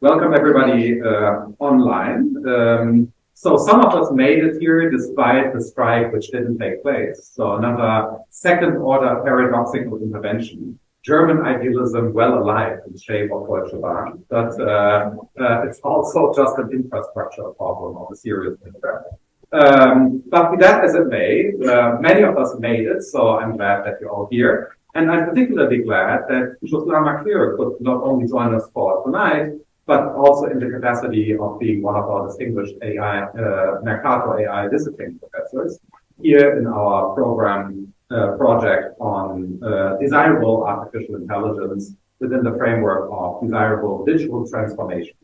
Welcome everybody online. So some of us made it here despite the strike which didn't take place. So another second order paradoxical intervention. German idealism well alive in the shape of Deutsche Bahn, but it's also just an infrastructure problem of a serious nature. But be that as it may, many of us made it, so I'm glad that you're all here. And I'm particularly glad that Jocelyn Maclear could not only join us for tonight, but also in the capacity of being one of our distinguished Mercator AI visiting professors here in our program project on desirable artificial intelligence within the framework of desirable digital transformation.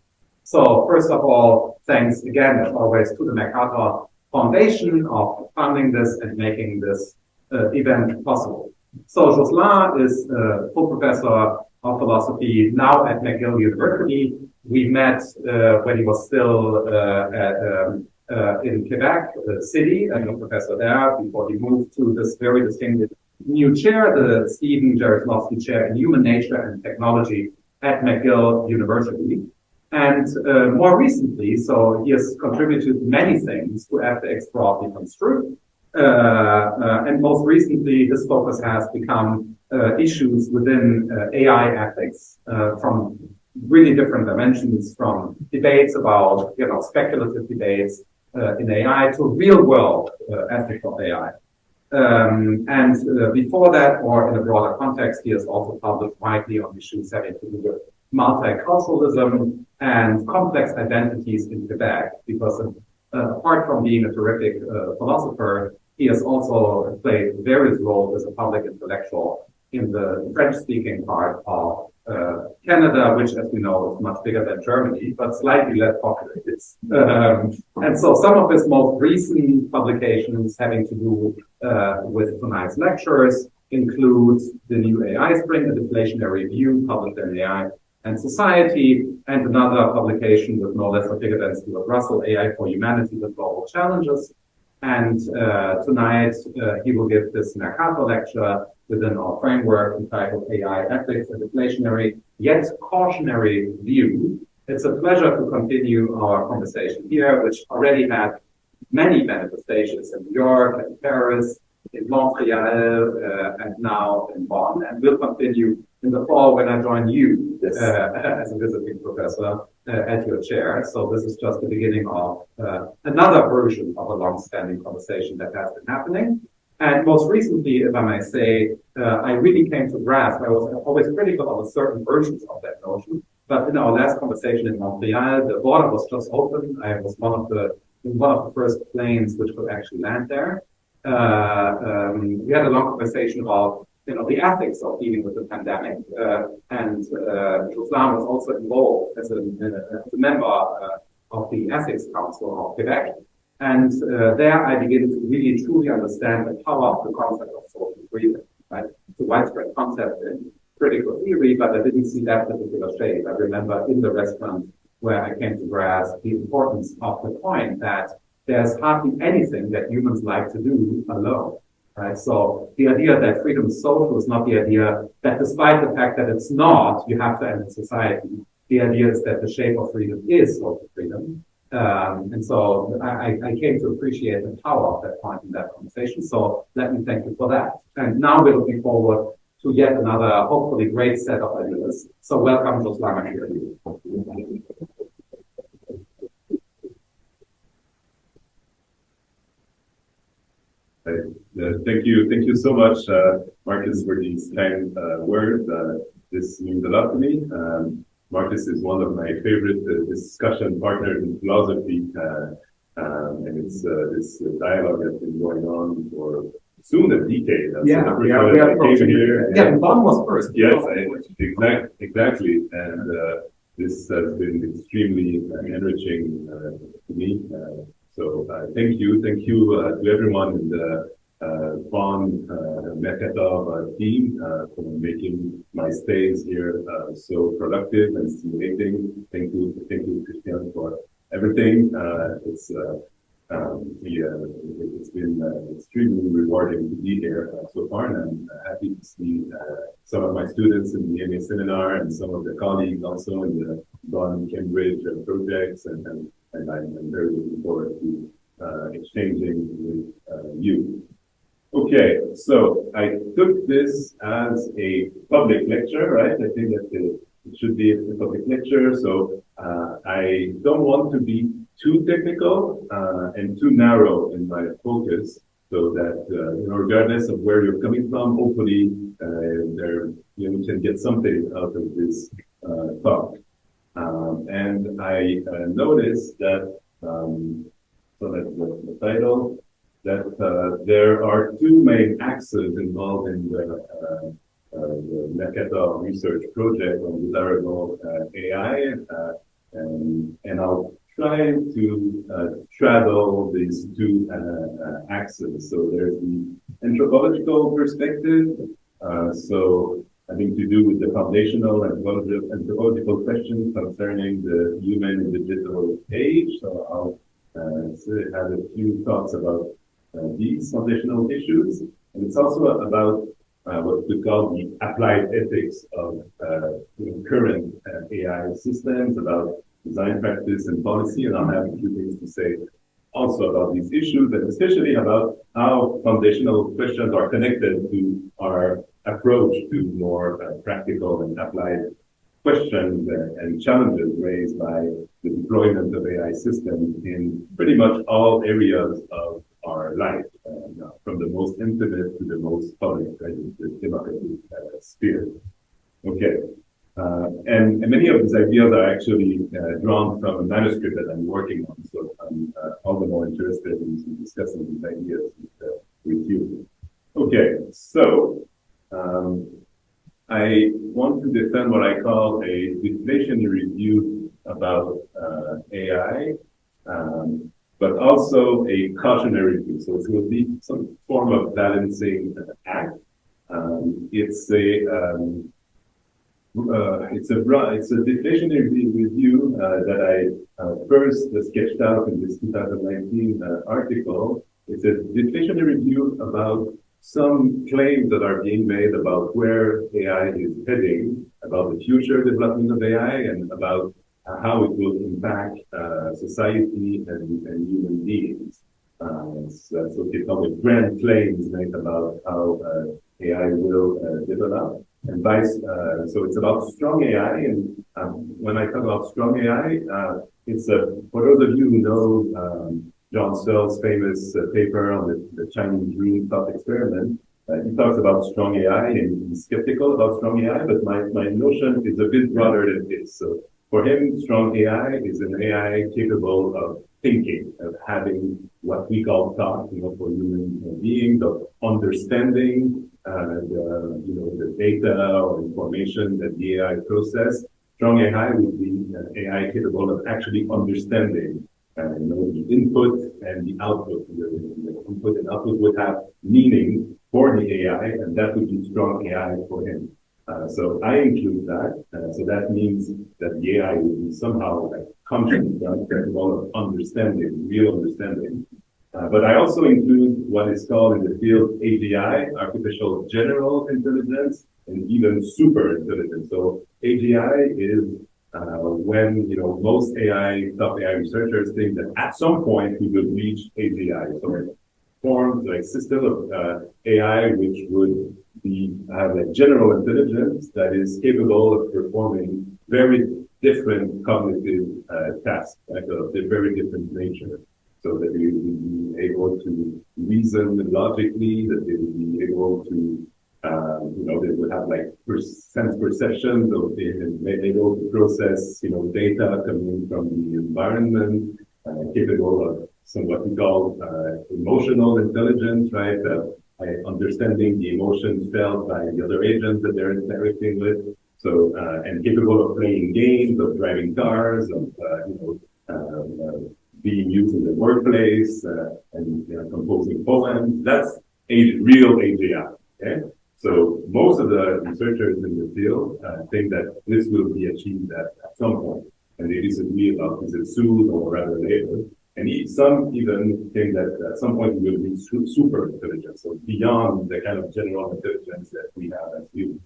So first of all, thanks again, as always, to the Mercator Foundation of funding this and making this event possible. So Jocelyn is a full professor of philosophy now at McGill University. We met when he was still in Quebec City, and a professor there, before he moved to this very distinguished new chair, the Stephen Jaroslawski Chair in Human Nature and Technology at McGill University. And more recently, so he has contributed many things to FTX broadly construed. And most recently, his focus has become issues within AI ethics from really different dimensions, from debates about, speculative debates in AI to real world ethical AI. And before that, or in a broader context, he has also published widely on issues having to do with multiculturalism and complex identities in Quebec, because apart from being a terrific philosopher, he has also played various roles as a public intellectual in the French-speaking part of Canada, which, as we know, is much bigger than Germany, but slightly less populated. And so some of his most recent publications having to do with tonight's lectures include the new AI Spring, a deflationary view, published in AI and Society, and another publication with no less a bigger than Stuart Russell, AI for Humanity, the Global Challenges. And tonight he will give this Mercator lecture within our framework entitled AI Ethics, a Deflationary yet Cautionary View. It's a pleasure to continue our conversation here, which already had many manifestations in New York and Paris, in Montreal, and now in Bonn, and will continue in the fall when I join you as a visiting professor at your chair. So this is just the beginning of another version of a long-standing conversation that has been happening. And most recently, if I may say, I really came to grasp, I was always critical of certain versions of that notion, but in our last conversation in Montreal, the border was just open. I was one of the first planes which could actually land there. We had a long conversation about the ethics of dealing with the pandemic, and Jocelyn was also involved as a member of the Ethics Council of Quebec. And there I began to really truly understand the power of the concept of social freedom. Right? It's a widespread concept in critical theory, but I didn't see that particular shape. I remember in the restaurant where I came to grasp the importance of the point that there's hardly anything that humans like to do alone. Right? So the idea that freedom is social is not the idea that, despite the fact that it's not, you have to end society. The idea is that the shape of freedom is social freedom. And so I came to appreciate the power of that point in that conversation. So let me thank you for that. And now we're looking forward to yet another, hopefully, great set of ideas. So welcome, Jocelyn Maclear. Thank you so much, Marcus, for these kind words. This means a lot to me. Marcus is one of my favorite discussion partners in philosophy, and it's this dialogue has been going on for soon a decade. We are approaching here. Yeah, Bonn was first. Yes, exactly, and this has been extremely enriching to me. So thank you to everyone in the Bonn Mercator team for making my stays here so productive and stimulating. Thank you, Christian, for everything. It's been extremely rewarding to be here so far, and I'm happy to see some of my students in the MA seminar and some of the colleagues also in the done Cambridge projects, and I'm very looking forward to exchanging with you. Okay, so I took this as a public lecture, right? I think that it should be a public lecture, so I don't want to be too technical and too narrow in my focus, so that regardless of where you're coming from, hopefully you can get something out of this talk. And I noticed that, so that's the title, that there are two main axes involved in the Mercator research project on desirable AI, and I'll try to straddle these two axes. So there's the anthropological perspective, so having to do with the foundational and anthropological questions concerning the human and digital age. So I'll have a few thoughts about these foundational issues. And it's also about what we call the applied ethics of current AI systems, about design practice and policy. And I'll have a few things to say also about these issues, and especially about how foundational questions are connected to our approach to more practical and applied questions and challenges raised by the deployment of AI systems in pretty much all areas of our life, from the most intimate to the most public, right, the democratic sphere. Okay. And many of these ideas are actually drawn from a manuscript that I'm working on, so I'm all the more interested in discussing these ideas with you. Okay, so I want to defend what I call a deflationary view about AI, but also a cautionary view. So it will be some form of balancing act. It's a deflationary review that I first sketched out in this 2019 article. It's a deflationary view about some claims that are being made about where AI is heading, about the future development of AI, and about how it will impact society and human beings. So they call it grand claims made about how AI will develop. And so it's about strong AI. And when I talk about strong AI, it's for those of you who know John Searle's famous paper on the Chinese dream thought experiment, he talks about strong AI, and he's skeptical about strong AI, but my notion is a bit broader than this. So for him, strong AI is an AI capable of thinking, of having what we call thought, for human beings, of understanding the data or information that the AI process. Strong AI would be an AI capable of actually understanding the input and the output. The input and output would have meaning for the AI, and that would be strong AI for him. So I include that. So that means that the AI will be somehow conscious, capable of understanding, real understanding. But I also include what is called in the field AGI, artificial general intelligence, and even super intelligence. So AGI is when most top AI researchers think that at some point we will reach AGI. So it forms a system of AI which would have a general intelligence that is capable of performing very different cognitive tasks, of a very different nature. So that they will be able to reason logically, that they will be able to, they would have sense perception, so they may be able to process, data coming from the environment, capable of what we call emotional intelligence, right? Understanding the emotions felt by the other agents that they're interacting with. So, and capable of playing games, of driving cars, of, being used in the workplace, and composing poems. That's real AGI. Okay? So most of the researchers in the field think that this will be achieved at some point, and they disagree about is it soon or rather later. And some even think that at some point we will be super intelligence, so beyond the kind of general intelligence that we have as humans.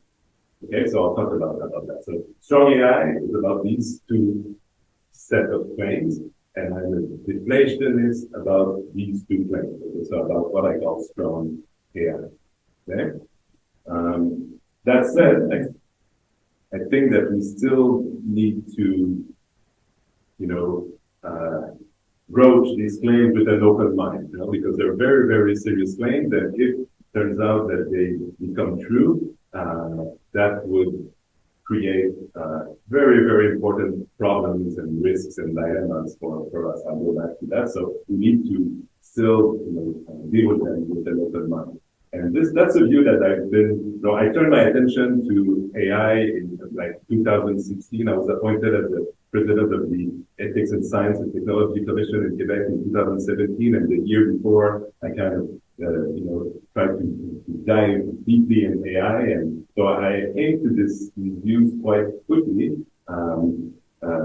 Okay, so I'll talk about that. So strong AI is about these two set of claims, and I'm a deflationist about these two claims. Okay, so about what I call strong AI. Okay. That said, I think that we still need to, broach these claims with an open mind, because they're very, very serious claims that if it turns out that they become true, that would create very, very important problems and risks and dilemmas for us. I'll go back to that. So we need to still, deal with them with an open mind. And that's a view that I've been, I turned my attention to AI in like 2016. I was appointed as the president of the Ethics and Science and Technology Commission in Quebec in 2017. And the year before, I kind of, tried to dive deeply in AI. And so I came to these views quite quickly.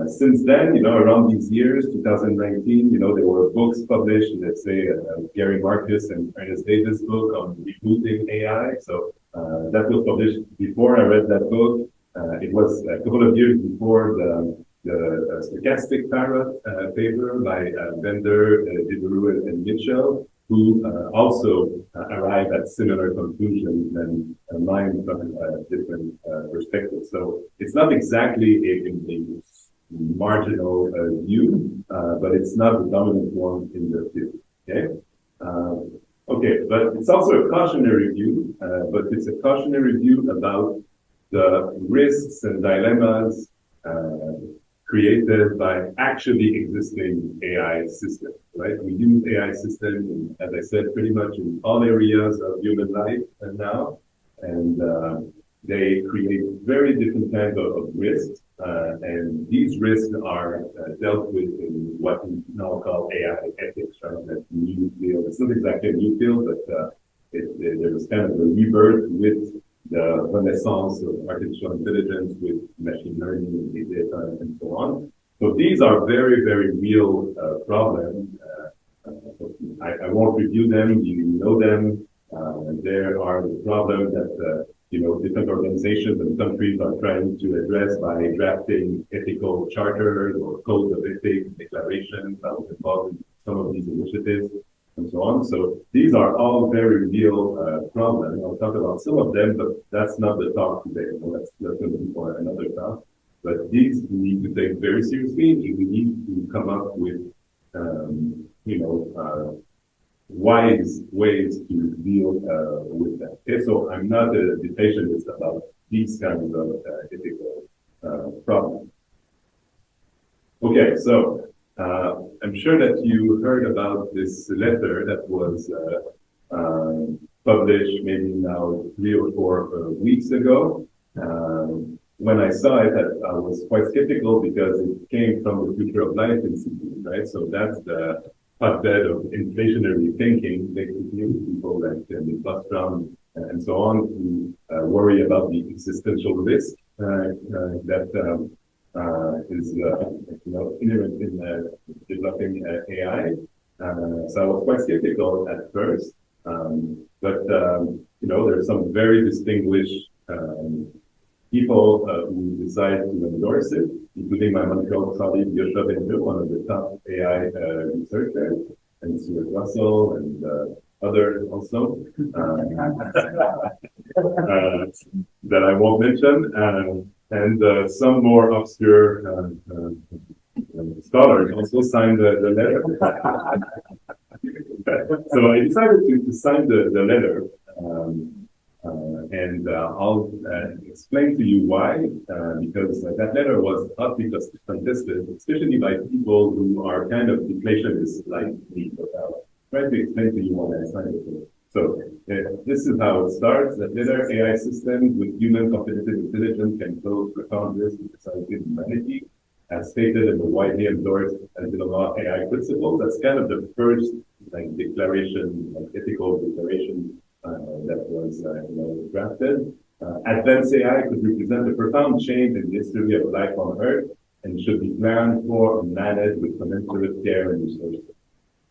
Since then, around these years, 2019, there were books published, let's say, Gary Marcus and Ernest Davis' book on rebooting AI. So that was published before I read that book. It was a couple of years before the stochastic parrot paper by Bender, Devereux, and Mitchell, who also arrived at similar conclusions and mine from a different perspective. So it's not exactly a marginal view, but it's not the dominant one in the field. Okay, but it's also a cautionary view, but it's a cautionary view about the risks and dilemmas created by actually existing AI systems, right? We use AI systems, as I said, pretty much in all areas of human life now, and they create very different kinds of risks, and these risks are dealt with in what we now call AI ethics, right? That new field. It's not exactly a new field, but there's kind of a rebirth with the renaissance of artificial intelligence, with machine learning and big data and so on. So these are very, very real problems. I won't review them. You know them. There are the problems that different organizations and countries are trying to address by drafting ethical charters or codes of ethics, declarations. I was involved in some of these initiatives and so on. So these are all very real problems. I'll talk about some of them, but that's not the talk today. That's going to be for another talk. But these we need to take very seriously. We need to come up with, wise ways to deal with that. Okay, so I'm not a deflationist about these kinds of ethical problems. Okay, so I'm sure that you heard about this letter that was published maybe now 3 or 4 weeks ago. When I saw it, I was quite skeptical because it came from the Future of Life Institute, right? So that's the hotbed of inflationary thinking, basically, people like Nick Bostrom and so on, who worry about the existential risk that is inherent in developing AI. So I was quite skeptical at first, but there's some very distinguished people who decided to endorse it, including my Montreal colleague Yoshua Benjo, one of the top AI researchers, and Stuart Russell and others also that I won't mention, and some more obscure scholars also signed the letter. So I decided to sign the letter. And I'll explain to you why, because that letter was hotly contested, especially by people who are kind of deflationists like me. But I'll try to explain to you why I signed it. So this is how it starts. That letter, AI systems with human competitive intelligence can pose profound risks to society and humanity, as stated in the widely endorsed law AI principle. That's kind of the first declaration, ethical declaration that was drafted. Advanced AI could represent a profound change in the history of life on Earth and should be planned for and managed with commensurate care and resources.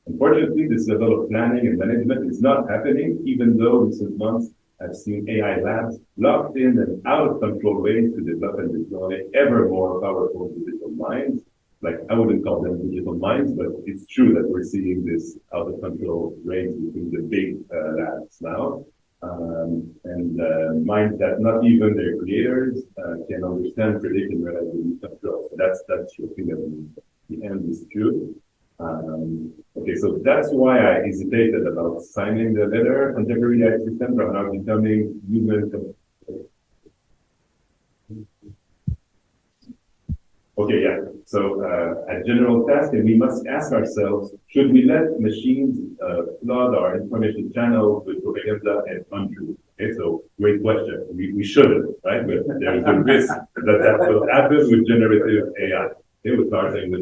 Unfortunately, this level of planning and management is not happening, even though recent months I've seen AI labs locked in and out of control ways to develop and deploy ever more powerful digital minds. Like, I wouldn't call them digital minds, but it's true that we're seeing this out of control race between the big labs now. And minds that not even their creators can understand, predict, and reliably control. So that's true. I think that the end is true. Okay, so that's why I hesitated about signing the letter. Contemporary AI systems are now becoming human. Okay, yeah. So a general task, and we must ask ourselves: should we let machines flood our information channels with propaganda and untruth? Okay, so great question. We shouldn't, right? But there's a risk that will happen with generative AI. They will start saying that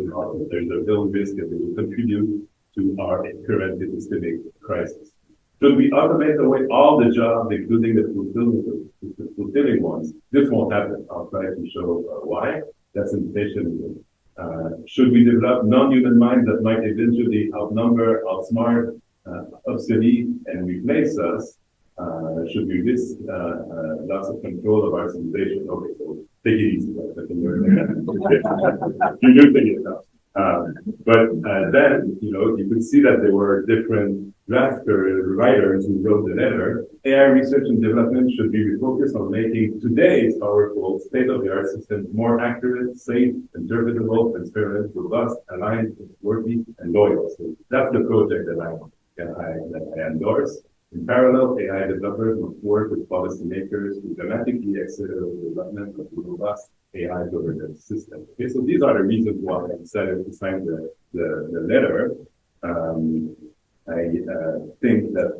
there's a real risk that they will contribute to our current epistemic crisis. Should we automate away all the jobs, including the fulfilling ones? This won't happen. I'll try to show why. That's inflation. Should we develop non-human minds that might eventually outnumber, outsmart, obsolete, and replace us? Should we risk loss of control of our civilization? Okay, so take it easy. You're using it now. But then, you could see that there were different writers who wrote the letter. AI research and development should be refocused on making today's powerful state-of-the-art systems more accurate, safe, interpretable, transparent, robust, aligned, worthy, and loyal. So that's the project that I endorse. In parallel, AI developers must work with policymakers to dramatically accelerate the development of robust AI governance system. Okay, so these are the reasons why I decided to sign the letter. I think that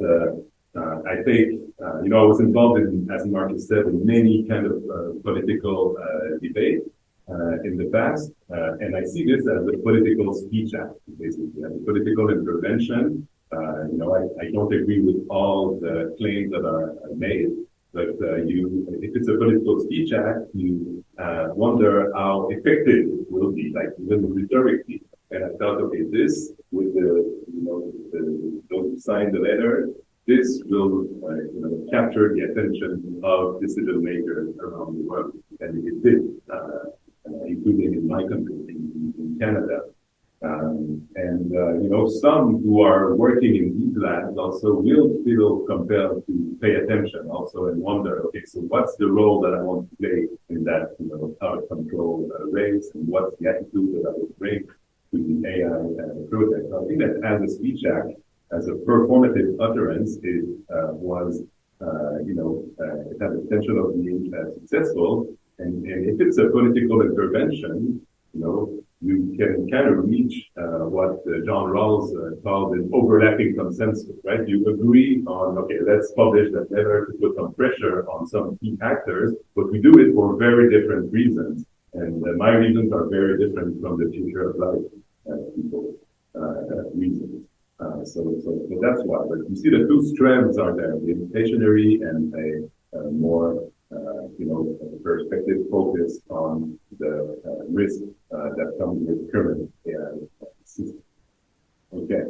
I was involved in, as Marcus said, in many kind of political debate in the past, and I see this as a political speech act, basically, as a political intervention. I don't agree with all the claims that are made, but if it's a political speech act, you wonder how effective it will be, like even rhetorically. And I thought, okay, this with those who signed the letter, this will capture the attention of decision makers around the world, and it did, including in my country, in Canada. Some who are working in these labs also will feel compelled to pay attention also and wonder, okay, so what's the role that I want to play in that, out of control race, and what's the attitude that I will bring to the AI project? So I think that as a speech act, as a performative utterance, it had the potential of being successful. And if it's a political intervention, you can kind of reach what John Rawls called an overlapping consensus, right? You agree on, okay, let's publish that letter to put some pressure on some key actors, but we do it for very different reasons. And my reasons are very different from the future of life people's reasons. So that's why. But you see the two strands are there, the deflationary and a more perspective focused on the risk that comes with current AI system. Okay.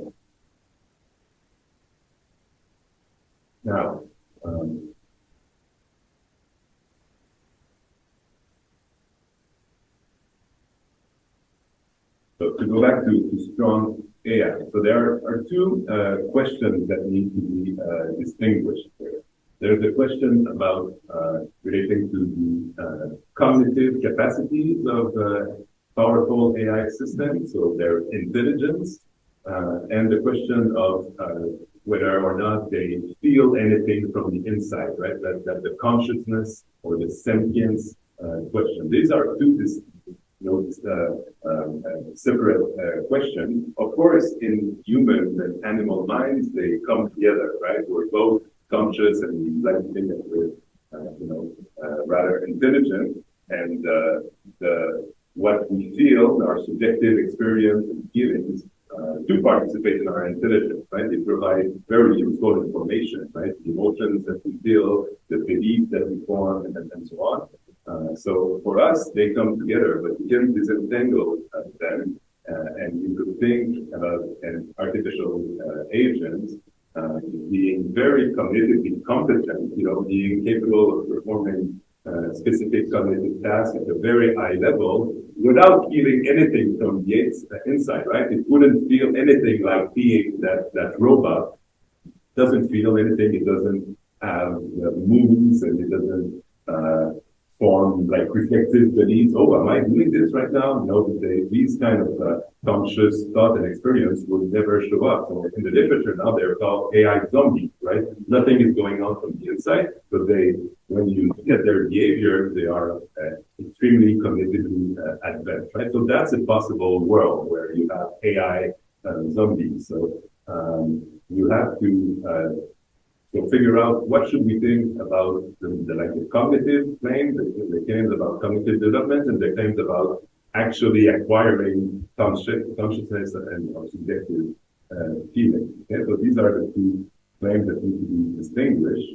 Now, so to go back to strong AI, so there are two questions that need to be distinguished here. There's a question about relating to the cognitive capacities of powerful AI systems, so their intelligence, and the question of whether or not they feel anything from the inside, right? That the consciousness or the sentience question. These are two separate questions. Of course, in human and animal minds, they come together, right? We're both conscious, and we like to think that we're, rather intelligent, and what we feel, our subjective experience and feelings, do participate in our intelligence, right? They provide very useful information, right? The emotions that we feel, the beliefs that we form, and so on. So for us, they come together, but we can disentangle them, and you could think about an artificial agent being very cognitively competent, being capable of performing specific cognitive tasks at a very high level without feeling anything from the inside, right? It wouldn't feel anything like being that robot. Doesn't feel anything. It doesn't have moods, and it doesn't form like reflective beliefs. Oh, am I doing this right now? No, these kind of conscious thought and experience will never show up. So in the literature now, they're called AI zombies, right? Nothing is going on from the inside, but when you look at their behavior, they are extremely cognitively advanced, right? So that's a possible world where you have AI zombies. So you have to figure out what should we think about the cognitive claims, the claims about cognitive development, and the claims about actually acquiring consciousness and subjective feeling. Okay? So these are the two claims that need to be distinguished.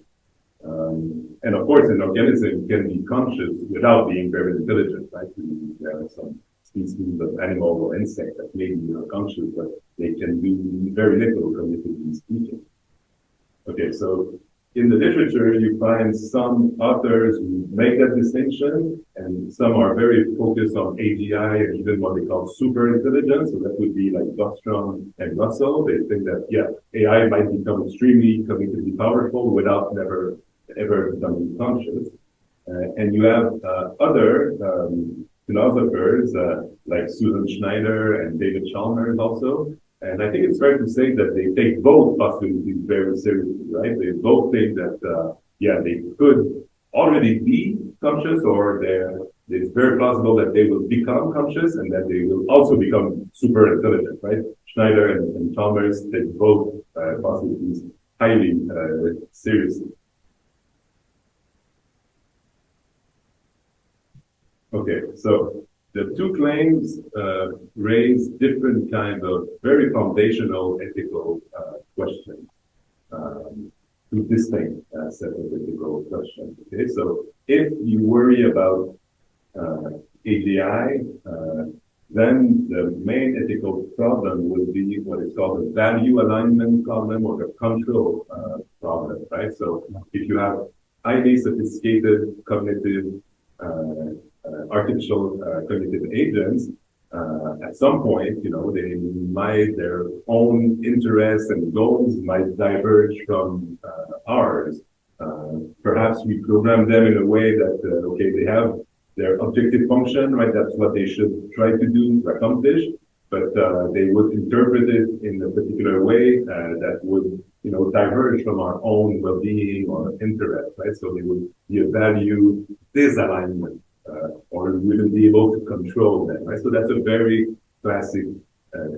And of course, an organism can be conscious without being very intelligent, right? There are some species of animal or insect that may be conscious, but they can do very little cognitively speaking. Okay, so in the literature, you find some authors who make that distinction, and some are very focused on AGI and even what they call super intelligence. So that would be like Bostrom and Russell. They think that, AI might become extremely cognitively powerful without ever becoming conscious. And you have other philosophers like Susan Schneider and David Chalmers also. And I think it's fair to say that they take both possibilities very seriously, right? They both think that, they could already be conscious, or it's very plausible that they will become conscious and that they will also become super intelligent, right? Schneider and Chalmers take both possibilities highly seriously. Okay, so the two claims raise different kinds of very foundational ethical questions, two distinct set of ethical questions. Okay, so if you worry about AGI, then the main ethical problem will be what is called a value alignment problem or a control problem, right? So if you have highly sophisticated cognitive artificial cognitive agents, at some point, their own interests and goals might diverge from ours. Perhaps we program them in a way that, they have their objective function, right? That's what they should try to do, accomplish, but they would interpret it in a particular way that would, diverge from our own well-being or interest, right? So there would be a value disalignment. Or we wouldn't be able to control them, right? So that's a very classic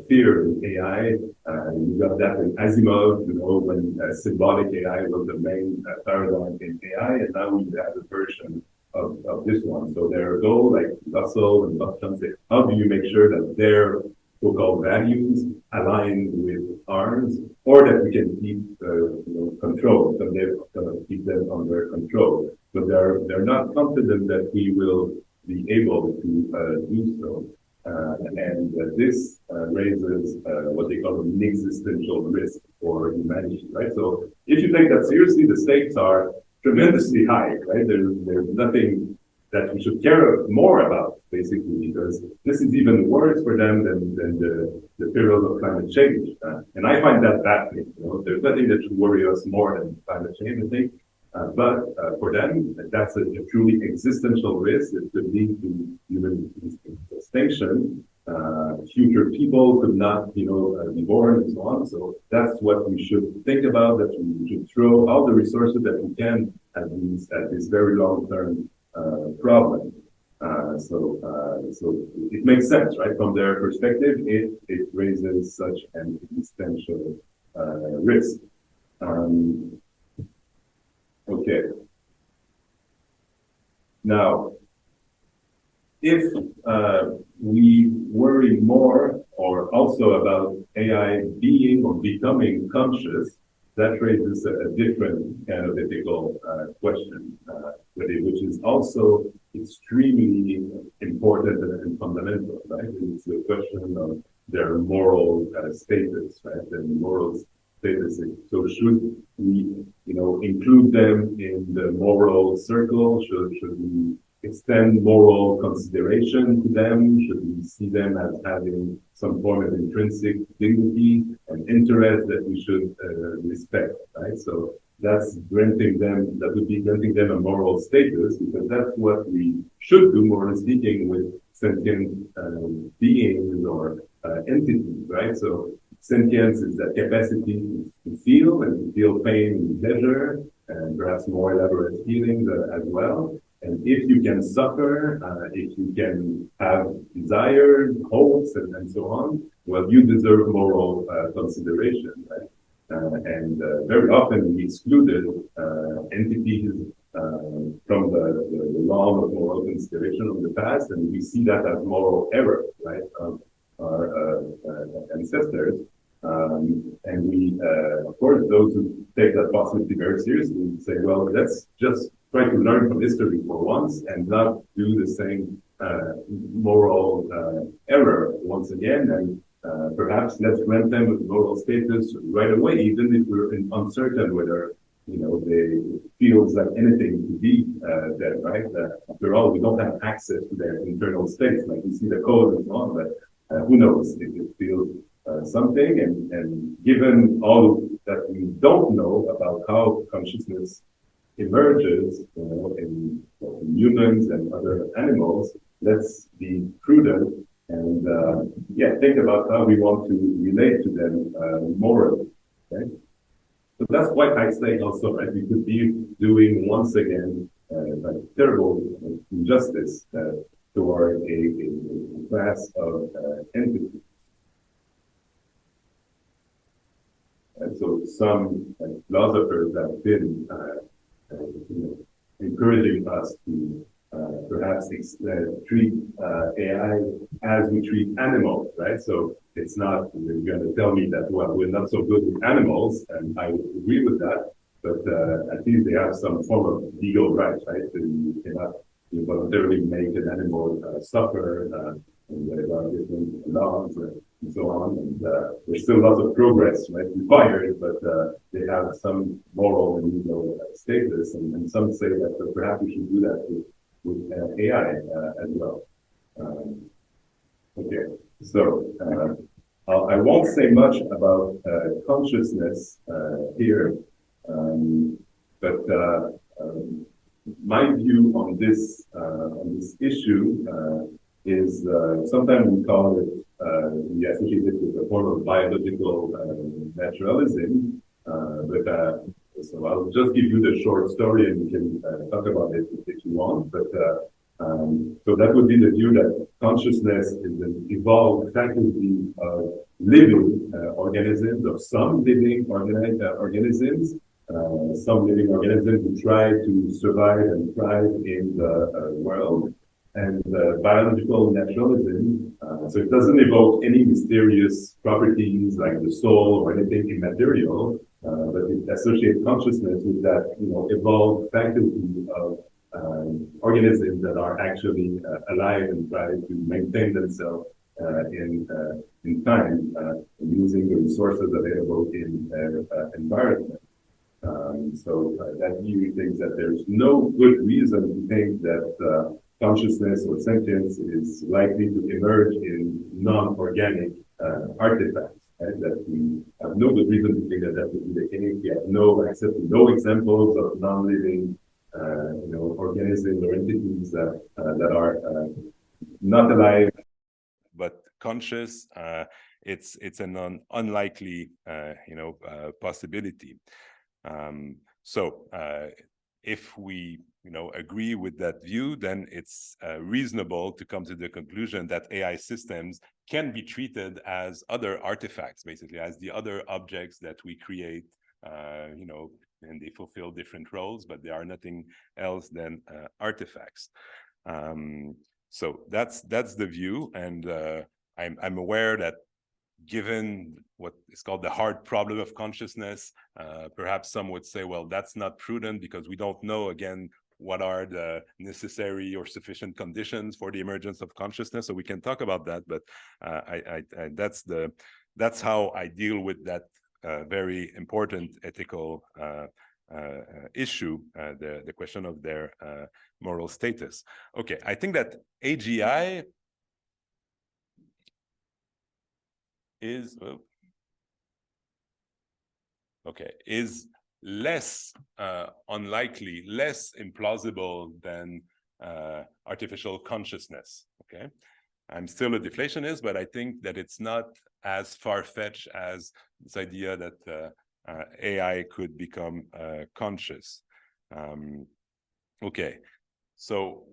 fear in AI. You got that in Asimov, when symbolic AI was the main paradigm in AI, and now we have a version of this one. So their goal, like Russell and Bostrom say, how do you make sure that their so-called values align with ours, or that we can keep control, so they're going to keep them under control. But they're not confident that we will be able to do so. And this raises what they call an existential risk for humanity, right? So if you take that seriously, the stakes are tremendously high, right? There's nothing that we should care more about, basically, because this is even worse for them than the peril of climate change. And I find that baffling. There's nothing that should worry us more than climate change, I think. But for them, that's a truly existential risk. It could lead to human extinction. Future people could not, be born and so on. So that's what we should think about. That we should throw all the resources that we can at this very long-term problem. So it makes sense, right? From their perspective, it raises such an existential risk. Okay. Now, if we worry more or also about AI being or becoming conscious, that raises a different kind of ethical question, which is also extremely important and fundamental, right? It's the question of their moral status, right? The moral status. So should we, include them in the moral circle? Should we extend moral consideration to them? Should we see them as having some form of intrinsic dignity and interest that we should respect, right? So that's granting them, that would be granting them a moral status, because that's what we should do, morally speaking, with sentient beings or entities, right? So sentience is that capacity to feel and to feel pain and pleasure, and perhaps more elaborate feelings as well. And if you can suffer, if you can have desires, hopes, and so on, well, you deserve moral consideration, right? And very often we excluded entities from the realm of moral consideration of the past, and we see that as moral error, right, of our ancestors. And we, of course, those who take that possibility very seriously say, well, let's just try to learn from history for once and not do the same moral error once again. And perhaps let's grant them with moral status right away, even if we're uncertain whether, they feels like anything to be there, right? After all, we don't have access to their internal states, like we see the code and so on, but who knows if it feels something. And given all that we don't know about how consciousness emerges, in humans and other animals, let's be prudent and think about how we want to relate to them morally. Okay? So that's what I say also, right? We could be doing once again terrible injustice toward a class of entities. And so some philosophers have been encouraging us to perhaps treat AI as we treat animals, right? So it's not, you're going to tell me that, well, we're not so good with animals, and I would agree with that, but at least they have some form of legal rights, right? So you cannot voluntarily make an animal suffer, and there are different laws and so on, and there's still lots of progress, right, required, but they have some moral and legal status, and some say that perhaps we should do that with AI as well. Okay, so I won't say much about consciousness here, but my view on this issue is sometimes we call it, we associate it with a form of biological naturalism, but so I'll just give you the short story and we can talk about it if you want. But so that would be the view that consciousness is an evolved faculty of living organisms, of some living organisms, some living organisms who try to survive and thrive in the world. And biological naturalism, so it doesn't evoke any mysterious properties like the soul or anything immaterial, but it associates consciousness with that, evolved faculty of organisms that are actually alive and try to maintain themselves in time, using the resources available in their environment. So that view thinks that there's no good reason to think that consciousness or sentience is likely to emerge in non-organic artifacts, right? That we have no good reason to think that that would be the case. We have no access to no examples of non-living, organisms or entities that are not alive but conscious. It's an unlikely, possibility. So if we agree with that view, then it's reasonable to come to the conclusion that AI systems can be treated as other artifacts, basically, as the other objects that we create, and they fulfill different roles, but they are nothing else than artifacts. So that's the view, and I'm aware that given what is called the hard problem of consciousness, perhaps some would say, well, that's not prudent because we don't know, again, what are the necessary or sufficient conditions for the emergence of consciousness. So we can talk about that, but that's how I deal with that a very important ethical issue, the question of their moral status. Okay, I think that AGI is is less unlikely, less implausible than artificial consciousness. Okay, I'm still a deflationist, but I think that it's not as far-fetched as this idea that AI could become conscious. Okay, so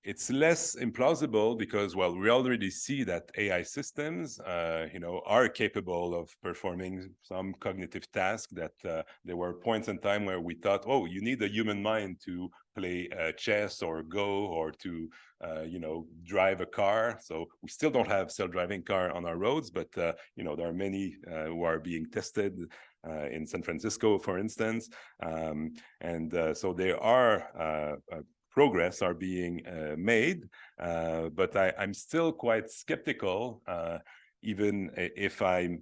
it's less implausible because, well, we already see that AI systems, are capable of performing some cognitive tasks that there were points in time where we thought, oh, you need a human mind to play chess or Go or to, drive a car. So we still don't have self-driving car on our roads, but, there are many who are being tested in San Francisco, for instance. So there are progress are being made, but I'm still quite skeptical, even if I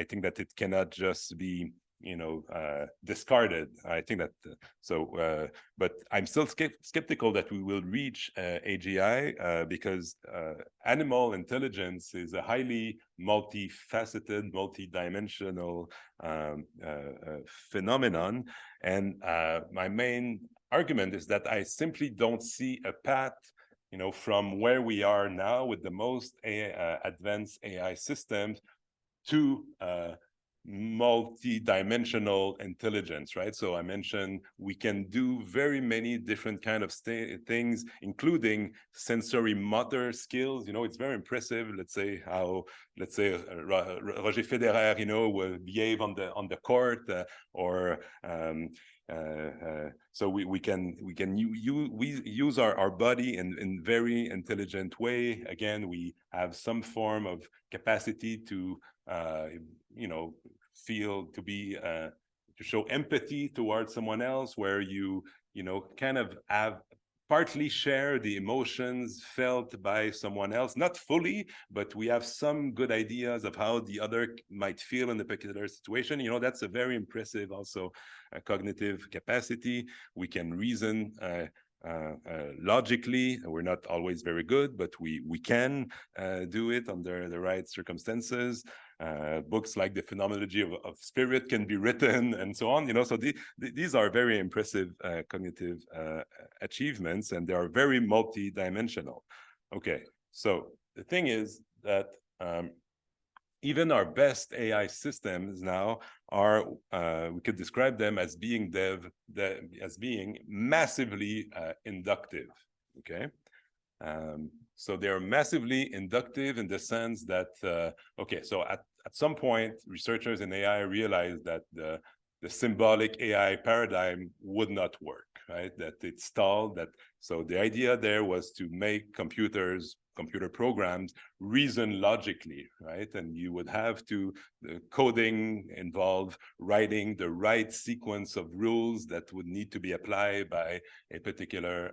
think that it cannot just be discarded. I think that but I'm still skeptical that we will reach AGI because animal intelligence is a highly multifaceted, multidimensional phenomenon, and my main argument is that I simply don't see a path, from where we are now with the most advanced AI systems to multi-dimensional intelligence, right? So I mentioned we can do very many different kind of things, including sensory motor skills. It's very impressive. Let's say Roger Federer, will behave on the court, or so we use our body in very intelligent way. Again, we have some form of capacity to feel, to show empathy towards someone else, where you kind of have partly share the emotions felt by someone else, not fully, but we have some good ideas of how the other might feel in a particular situation. That's a very impressive also cognitive capacity. We can reason logically. We're not always very good, but we can do it under the right circumstances. Books like The Phenomenology of Spirit can be written, and so on. So these are very impressive cognitive achievements, and they are very multi-dimensional. Okay, so the thing is that even our best AI systems now are, we could describe them as being massively inductive. Okay, so they are massively inductive in the sense that so at some point, researchers in AI realized that the symbolic AI paradigm would not work, right? That it stalled. So the idea there was to make computer programs reason logically, right? And you would have to, the coding involve writing the right sequence of rules that would need to be applied by a particular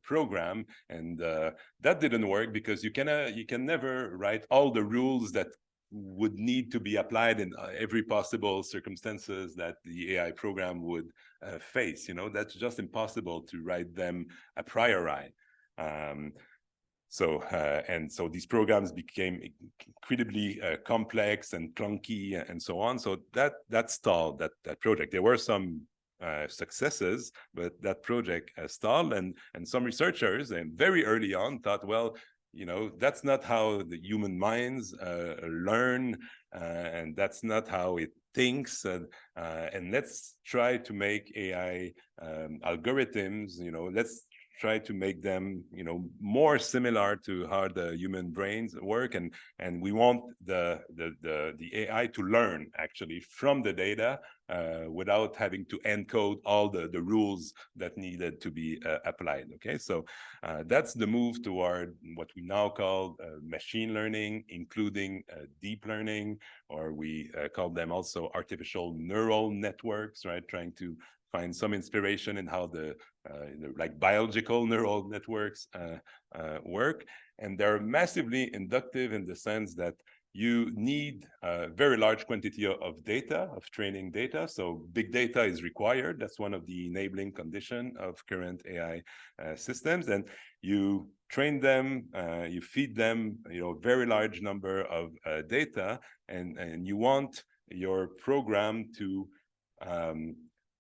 program. And that didn't work because you can never write all the rules that would need to be applied in every possible circumstances that the AI program would face. That's just impossible to write them a priori. So these programs became incredibly complex and clunky and so on. So that stalled that project. There were some successes, but that project stalled, and some researchers, and very early on, thought, well, that's not how the human minds learn, and that's not how it thinks, and let's try to make AI algorithms, let's try to make them, more similar to how the human brains work, and we want the AI to learn actually from the data without having to encode all the rules that needed to be applied. Okay, so that's the move toward what we now call machine learning, including deep learning, or we call them also artificial neural networks, right? Trying to find some inspiration in how the like biological neural networks work. And they're massively inductive in the sense that you need a very large quantity of data, of training data. So big data is required. That's one of the enabling conditions of current AI systems. And you train them, you feed them, very large number of data, and you want your program to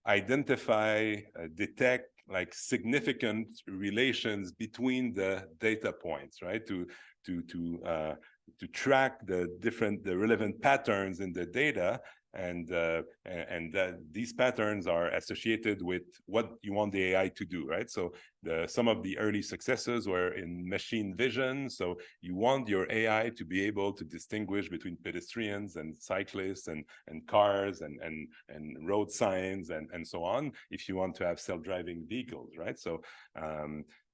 identify, detect like significant relations between the data points, right? To track the relevant patterns in the data, and that these patterns are associated with what you want the AI to do, right? So some of the early successes were in machine vision. So you want your AI to be able to distinguish between pedestrians and cyclists and cars and road signs and so on, if you want to have self-driving vehicles, right? So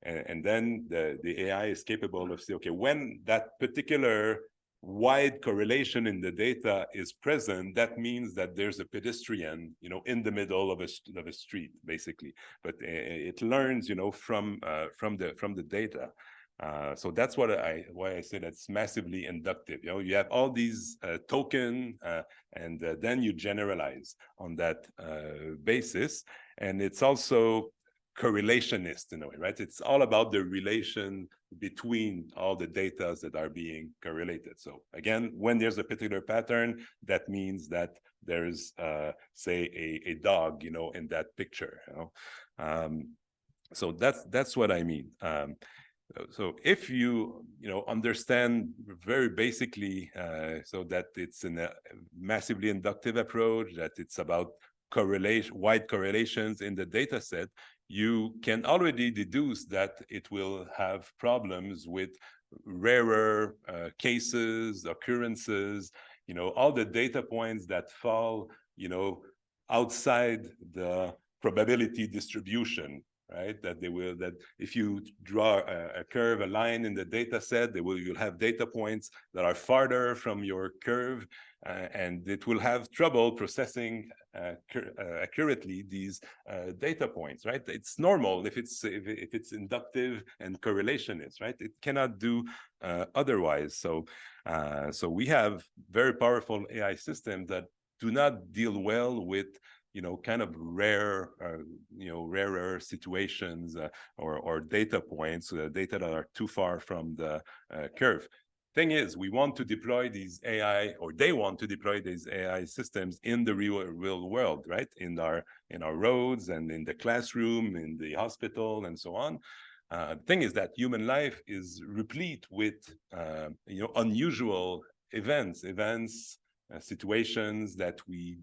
and then the AI is capable of saying, okay, when that particular wide correlation in the data is present, that means that there's a pedestrian, in the middle of a street, basically. But it learns, from the data. So that's why I say that's massively inductive. You have all these token, and then you generalize on that basis, and it's also correlationist in a way, right? It's all about the relation between all the data that are being correlated. So again, when there's a particular pattern, that means that there's say a dog, in that picture. So that's what I mean. So if you understand very basically, so that it's in a massively inductive approach, that it's about wide correlations in the data set, you can already deduce that it will have problems with rarer cases, occurrences, all the data points that fall, outside the probability distribution, right? That if you draw a curve, a line in the data set, you'll have data points that are farther from your curve, and it will have trouble processing accurately these data points, right? It's normal if it's inductive and correlationist, right? It cannot do otherwise. So we have very powerful AI systems that do not deal well with kind of rarer situations or data points, data that are too far from the curve. Thing is, we want to deploy these AI, or they want to deploy these AI systems in the real world, right? In our roads and in the classroom, in the hospital, and so on. The thing is that human life is replete with unusual events, situations that we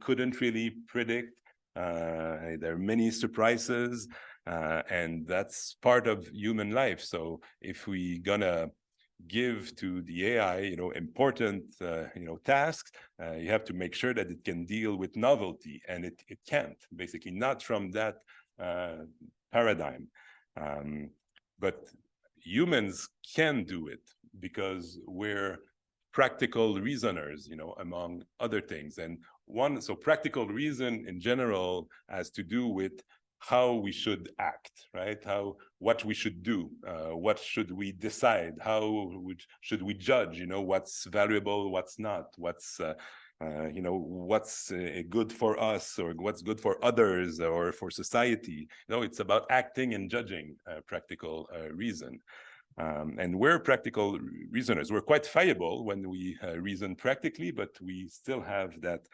couldn't really predict. There are many surprises, and that's part of human life. So if we gonna give to the AI, important, tasks, you have to make sure that it can deal with novelty, and it can't, basically, not from that paradigm. But humans can do it because we're practical reasoners, among other things. And so practical reason in general has to do with how we should act, right? What we should do, what should we decide, should we judge, what's valuable, what's not, what's good for us, or what's good for others, or for society. It's about acting and judging, practical reason. And we're practical reasoners. We're quite fallible when we reason practically, but we still have that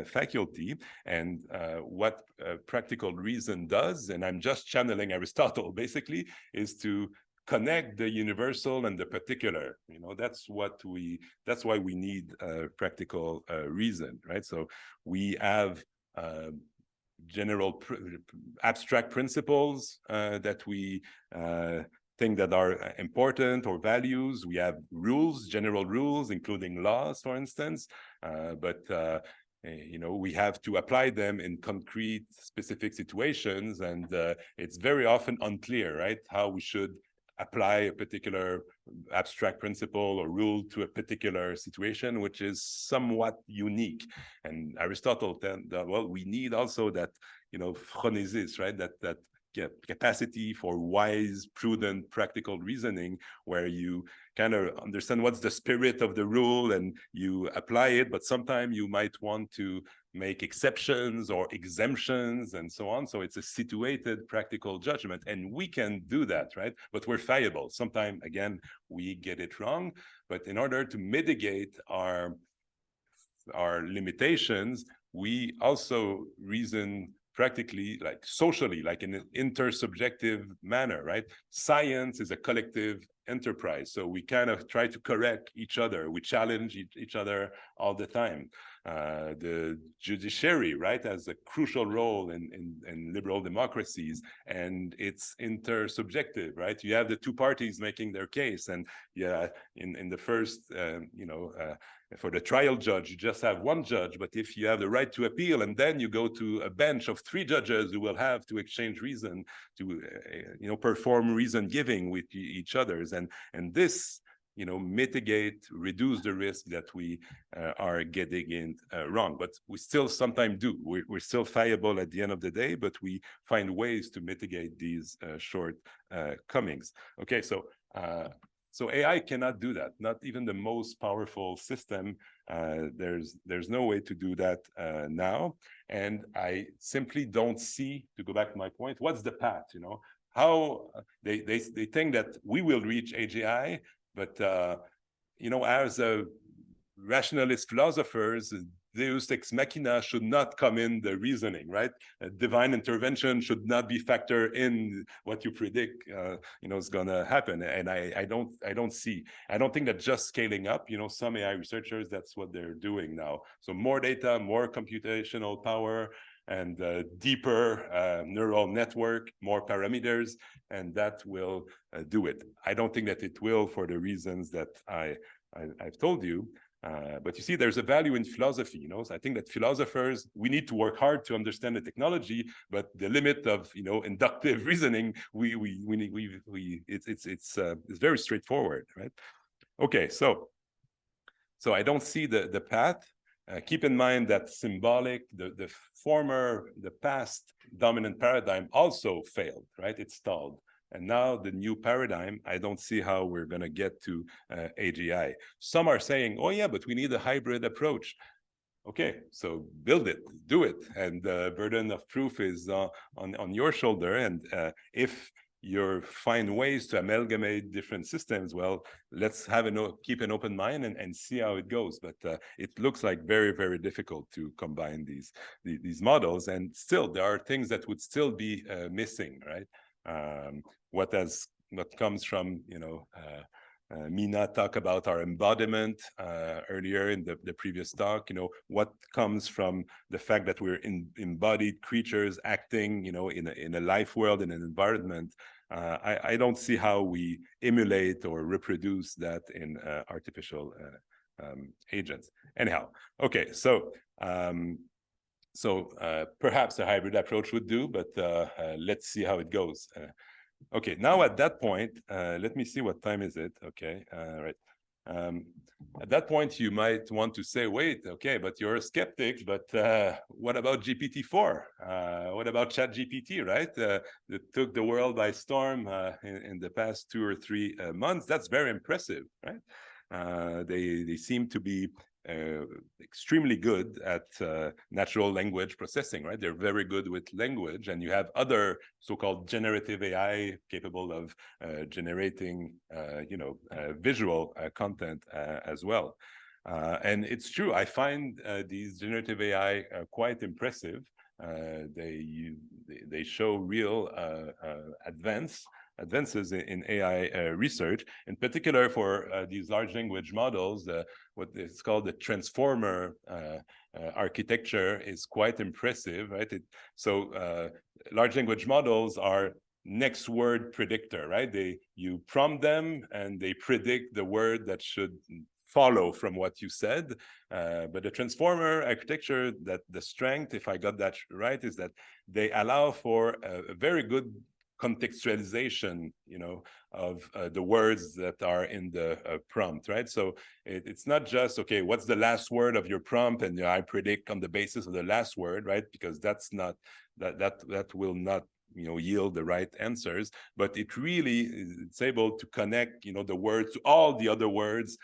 faculty. And what practical reason does, and I'm just channeling Aristotle, basically, is to connect the universal and the particular. That's why we need practical reason, right? So we have general abstract principles that we things that are important, or values. We have rules, general rules, including laws, for instance, but we have to apply them in concrete, specific situations, and it's very often unclear, right, how we should apply a particular abstract principle or rule to a particular situation, which is somewhat unique. And Aristotle said that, well, we need also that, phronesis, right? That capacity for wise, prudent, practical reasoning, where you kind of understand what's the spirit of the rule and you apply it, but sometimes you might want to make exceptions or exemptions and so on. So it's a situated practical judgment, and we can do that, right? But we're fallible. Sometimes, again, we get it wrong. But in order to mitigate our limitations, we also reason practically, like socially, like in an intersubjective manner, right? Science is a collective enterprise. So we kind of try to correct each other. We challenge each other all the time. The judiciary, right, has a crucial role in liberal democracies, and it's intersubjective, right? You have the two parties making their case, and in the first, for the trial judge, you just have one judge, but if you have the right to appeal, and then you go to a bench of 3 judges who will have to exchange reason, to perform reason giving with each others, and this mitigate, reduce the risk that we are getting it wrong. But we still sometimes do. We're still fallible at the end of the day, but we find ways to mitigate these shortcomings. Okay, so AI cannot do that. Not even the most powerful system. There's no way to do that now. And I simply don't see, to go back to my point, what's the path? How they think that we will reach AGI, but as a rationalist philosophers, Deus ex machina should not come in the reasoning, right? Divine intervention should not be factored in what you predict, is going to happen. And I don't think that just scaling up, some AI researchers, that's what they're doing now. So more data, more computational power, and deeper neural network, more parameters, and that will do it. I don't think that it will, for the reasons that I've told you. But you see, there's a value in philosophy, So I think that philosophers, we need to work hard to understand the technology, but the limit of, inductive reasoning, it's very straightforward, right? Okay, so I don't see the path. Keep in mind that symbolic, the past dominant paradigm also failed, right? It stalled. And now the new paradigm, I don't see how we're going to get to AGI. Some are saying, oh yeah, but we need a hybrid approach. Okay, so build it, do it. And the burden of proof is on your shoulder. And if you find ways to amalgamate different systems, well, let's keep an open mind and see how it goes. But it looks like very, very difficult to combine these models. And still, there are things that would still be missing, right? What comes from, Mina talked about our embodiment earlier in the previous talk, what comes from the fact that we're embodied creatures acting, in a life world, in an environment. I don't see how we emulate or reproduce that in artificial agents. Anyhow, okay, so perhaps a hybrid approach would do, but let's see how it goes. Okay, now at that point, let me see, what time is it? Okay, right. At that point, you might want to say, wait, okay, but you're a skeptic, but what about GPT-4? What about ChatGPT, right? That took the world by storm in the past 2 or 3 months. That's very impressive, right? They seem to be extremely good at natural language processing, right? They're very good with language, and you have other so-called generative AI capable of generating, visual content as well. And it's true, I find these generative AI quite impressive. They show real advances in AI research, in particular for these large language models. What is called the transformer architecture is quite impressive, right? Large language models are next word predictor, right? You prompt them and they predict the word that should follow from what you said. But the transformer architecture, that the strength, if I got that right, is that they allow for a very good contextualization, of the words that are in the prompt, right? So it's not just, okay, what's the last word of your prompt, and I predict on the basis of the last word, right? Because that's not, that will not yield the right answers, but it really it's able to connect the words to all the other words,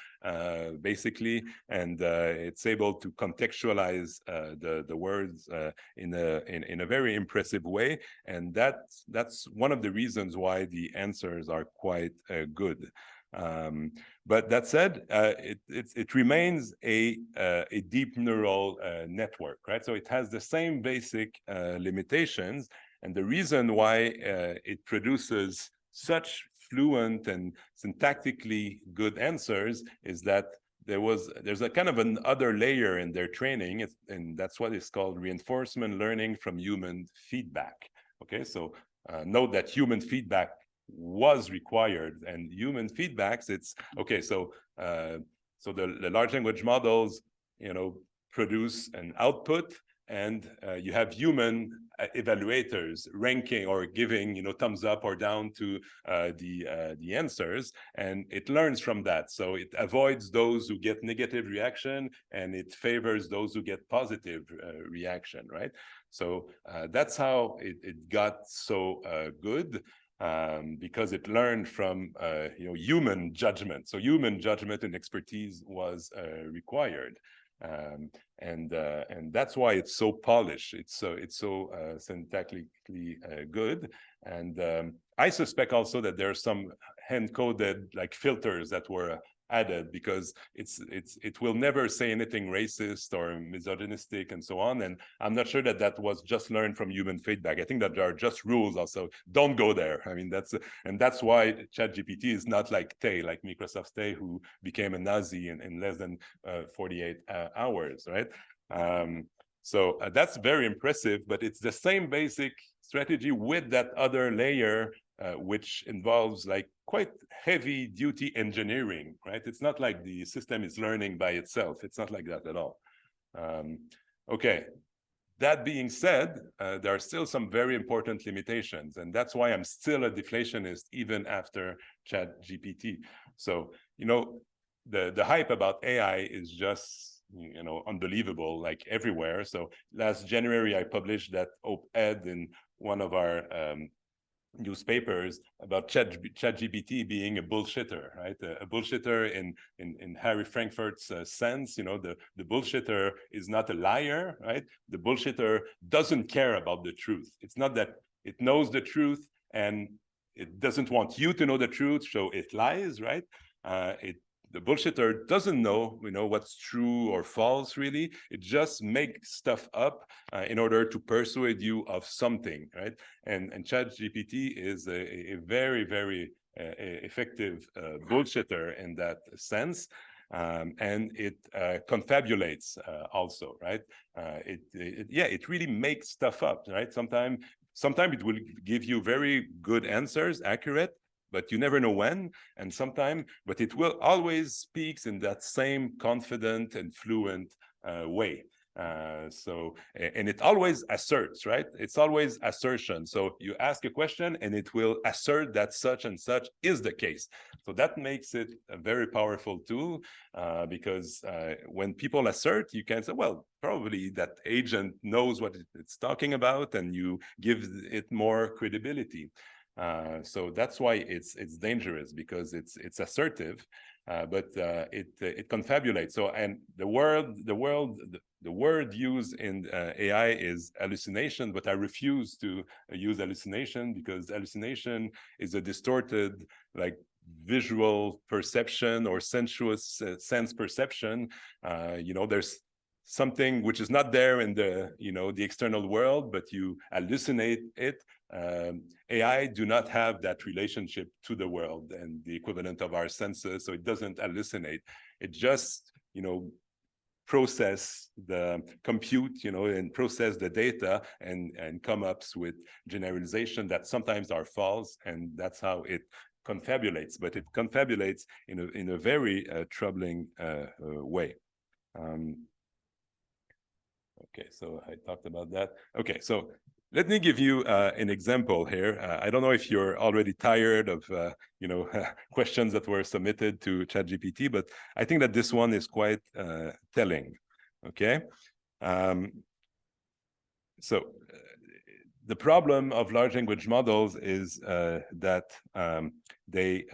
basically, and it's able to contextualize the words in a very impressive way, and that's one of the reasons why the answers are quite good. But that said, it remains a deep neural network, right? So it has the same basic limitations. And the reason why it produces such fluent and syntactically good answers is that there's a kind of an other layer in their training, and that's what is called reinforcement learning from human feedback. Okay, so note that human feedback was required, and human feedbacks, it's okay. So the large language models, produce an output, and you have human evaluators ranking or giving thumbs up or down to the answers, and it learns from that. So it avoids those who get negative reaction, and it favors those who get positive reaction, right? So that's how it got so good. Because it learned from human judgment. So human judgment and expertise was required. And that's why it's so polished. It's so syntactically good. And I suspect also that there are some hand-coded like filters that were added, because it will never say anything racist or misogynistic and so on. And I'm not sure that was just learned from human feedback. I think that there are just rules also. Don't go there. I mean, that's why ChatGPT is not like Tay, like Microsoft's Tay, who became a Nazi in less than 48 hours, right? So that's very impressive, but it's the same basic strategy with that other layer, which involves like quite heavy duty engineering, right? It's not like the system is learning by itself. It's not like that at all. Okay, that being said, there are still some very important limitations, and that's why I'm still a deflationist even after ChatGPT. So, the hype about AI is just unbelievable, like everywhere. So last January, I published that op-ed in one of our newspapers about ChatGPT being a bullshitter, right? A bullshitter in Harry Frankfurt's sense. The bullshitter is not a liar, right? The bullshitter doesn't care about the truth. It's not that it knows the truth and it doesn't want you to know the truth, so it lies, right? The bullshitter doesn't know, what's true or false, really. It just makes stuff up in order to persuade you of something, right? And ChatGPT is a very, very effective bullshitter in that sense. And it confabulates also, right? It really makes stuff up, right? Sometimes it will give you very good answers, accurate, but you never know when, and sometime, but it will always speaks in that same confident and fluent way. And it always asserts, right? It's always assertion. So you ask a question and it will assert that such and such is the case. So that makes it a very powerful tool, because when people assert, you can say, well, probably that agent knows what it's talking about, and you give it more credibility. So that's why it's dangerous, because it's assertive, but it confabulates. So, and the word used in AI is hallucination, but I refuse to use hallucination, because hallucination is a distorted, like, visual perception or sensuous sense perception. There's something which is not there in the the external world, but you hallucinate it. AI do not have that relationship to the world and the equivalent of our senses, so it doesn't hallucinate. It just process the compute, and process the data and come up with generalization that sometimes are false, and that's how it confabulates. But it confabulates in a very troubling way. Okay, so I talked about that. Okay, so Let me give you an example here. I don't know if you're already tired of questions that were submitted to ChatGPT, but I think that this one is quite telling. Okay, so the problem of large language models is that they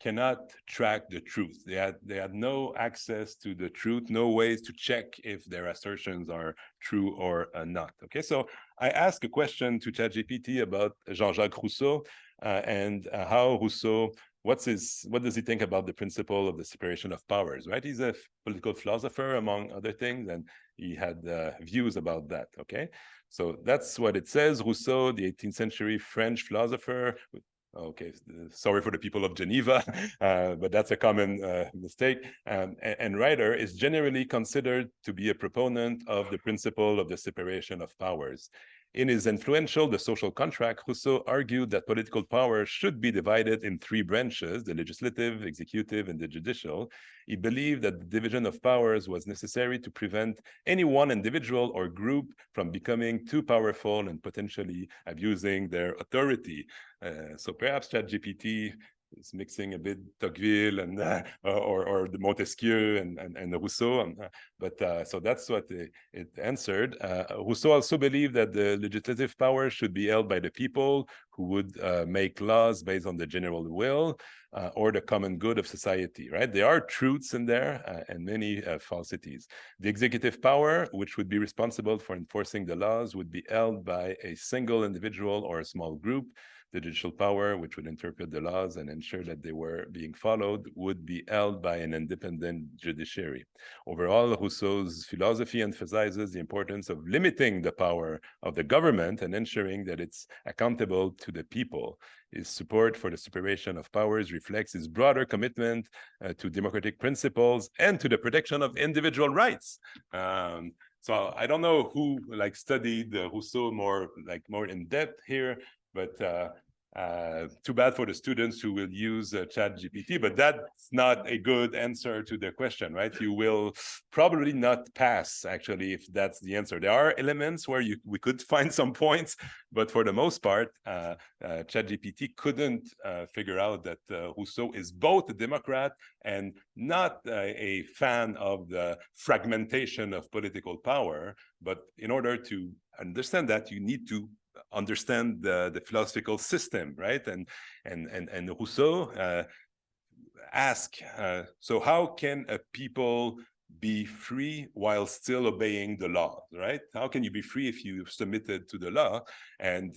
cannot track the truth. They had no access to the truth, no ways to check if their assertions are true or not. Okay, so I asked a question to ChatGPT about Jean-Jacques Rousseau and how Rousseau, what does he think about the principle of the separation of powers, right? He's a political philosopher, among other things, and he had views about that, okay? So that's what it says. Rousseau, the 18th century French philosopher. Okay, sorry for the people of Geneva, but that's a common mistake. And writer is generally considered to be a proponent of the principle of the separation of powers. In his influential The Social Contract, Rousseau argued that political power should be divided in three branches, the legislative, executive, and the judicial. He believed that the division of powers was necessary to prevent any one individual or group from becoming too powerful and potentially abusing their authority. So perhaps ChatGPT is mixing a bit Tocqueville and or the Montesquieu and Rousseau, but so that's what it answered. Rousseau also believed that the legislative power should be held by the people, who would make laws based on the general will or the common good of society. Right? There are truths in there and many falsities. The executive power, which would be responsible for enforcing the laws, would be held by a single individual or a small group. The judicial power, which would interpret the laws and ensure that they were being followed, would be held by an independent judiciary. Overall, Rousseau's philosophy emphasizes the importance of limiting the power of the government and ensuring that it's accountable to the people. His support for the separation of powers reflects his broader commitment to democratic principles and to the protection of individual rights. So I don't know who studied Rousseau more in depth here, but too bad for the students who will use ChatGPT, but that's not a good answer to the question, right? You will probably not pass, actually, if that's the answer. There are elements where we could find some points, but for the most part, ChatGPT couldn't figure out that Rousseau is both a Democrat and not a fan of the fragmentation of political power. But in order to understand that, you need to understand the philosophical system, right? And Rousseau asked, so how can a people be free while still obeying the law, right? How can you be free if you submitted to the law? And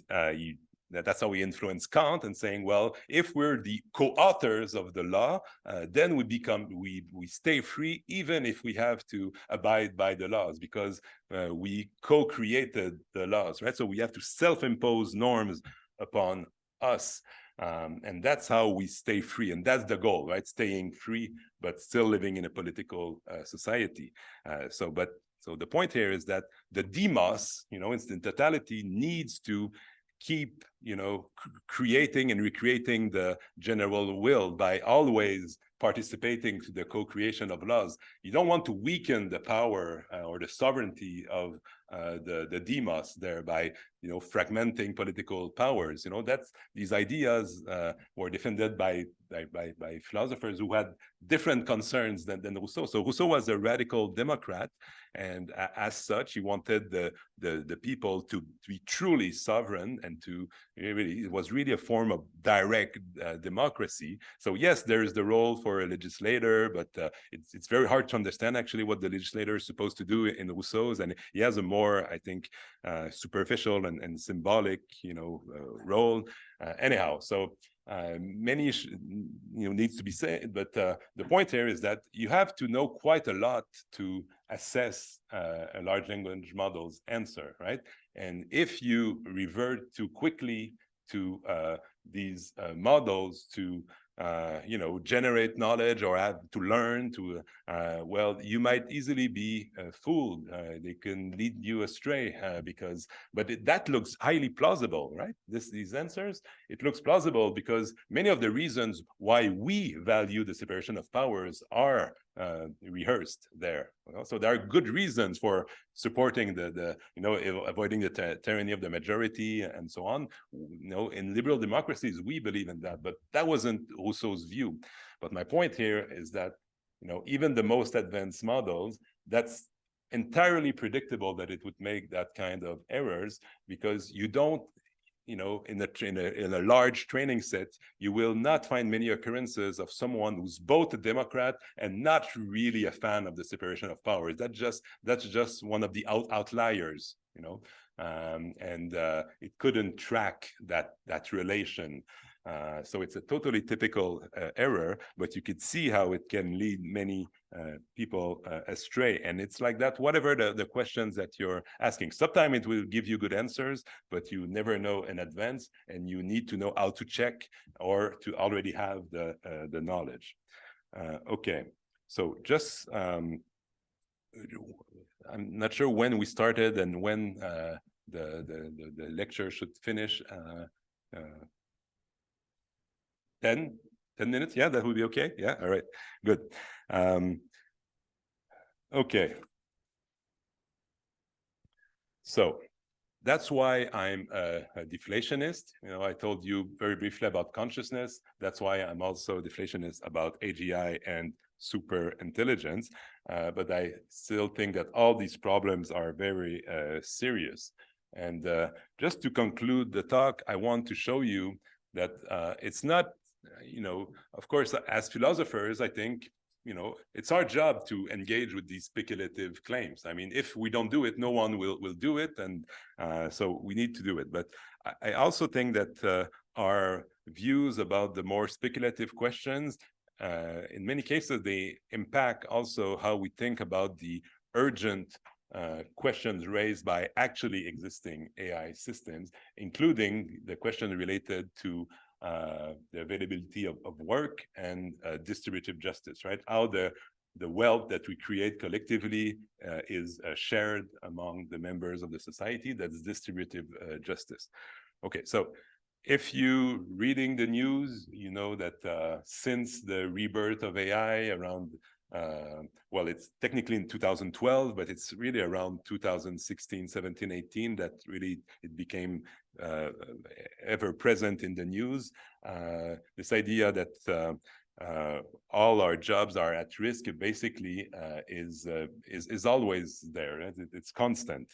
that's how we influence Kant and saying, well, if we're the co-authors of the law, then we stay free, even if we have to abide by the laws, because we co-created the laws, right? So we have to self-impose norms upon us. And that's how we stay free. And that's the goal, right? Staying free, but still living in a political society. So the point here is that the demos, in totality, needs to keep creating and recreating the general will by always participating to the co-creation of laws. You don't want to weaken the power or the sovereignty of the demos there by fragmenting political powers. That's these ideas were defended by philosophers who had different concerns than Rousseau. So Rousseau was a radical Democrat, and as such, he wanted the people to be truly sovereign and to it was really a form of direct democracy. So yes, there is the role for a legislator, but it's very hard to understand actually what the legislator is supposed to do in Rousseau's, and he has a more, I think, superficial and symbolic, role. Anyhow, so many needs to be said, but the point here is that you have to know quite a lot to assess a large language model's answer, right? And if you revert too quickly to these models to generate knowledge or have to learn to, well, you might easily be fooled. They can lead you astray but that looks highly plausible, right? These answers, it looks plausible because many of the reasons why we value the separation of powers are rehearsed there. So there are good reasons for supporting the avoiding the tyranny of the majority and so on. In liberal democracies, we believe in that, but that wasn't Rousseau's view. But my point here is that even the most advanced models, that's entirely predictable that it would make that kind of errors, because you don't, in a large training set, you will not find many occurrences of someone who's both a Democrat and not really a fan of the separation of powers. That's just one of the outliers, and it couldn't track that relation. So it's a totally typical error, but you could see how it can lead many people astray. And it's like that, whatever the questions that you're asking. Sometimes it will give you good answers, but you never know in advance, and you need to know how to check or to already have the knowledge. Okay, so just, I'm not sure when we started and when the lecture should finish. 10 minutes? Yeah, that would be okay. Yeah, all right, good. Okay. So that's why I'm a deflationist. I told you very briefly about consciousness. That's why I'm also a deflationist about AGI and super intelligence. But I still think that all these problems are very serious. And just to conclude the talk, I want to show you that it's not, of course, as philosophers, I think, it's our job to engage with these speculative claims. I mean, if we don't do it, no one will do it. And so we need to do it. But I also think that our views about the more speculative questions, in many cases, they impact also how we think about the urgent questions raised by actually existing AI systems, including the question related to the availability of work and distributive justice, right? How the wealth that we create collectively is shared among the members of the society. That's distributive justice. Okay, so if you reading the news, you know that since the rebirth of AI around, well, it's technically in 2012, but it's really around 2016, 17, 18 that really it became ever present in the news. This idea that all our jobs are at risk basically is always there. Right? It's constant.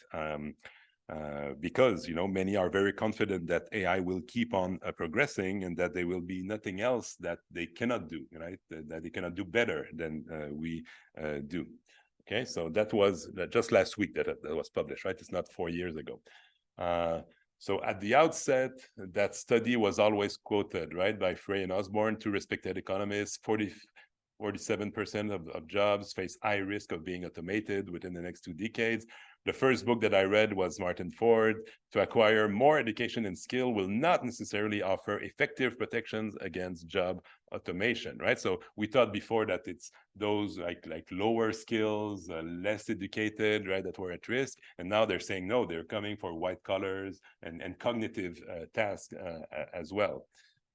Because many are very confident that AI will keep on progressing and that there will be nothing else that they cannot do, right? That they cannot do better than we do. Okay, so that was just last week that was published, right? It's not 4 years ago. So at the outset, that study was always quoted, right, by Frey and Osborne, two respected economists. 47% of jobs face high risk of being automated within the next 2 decades. The first book that I read was Martin Ford. To acquire more education and skill will not necessarily offer effective protections against job automation, right? So we thought before that it's those like lower skills, less educated, right, that were at risk. And now they're saying, no, they're coming for white collars and cognitive tasks as well,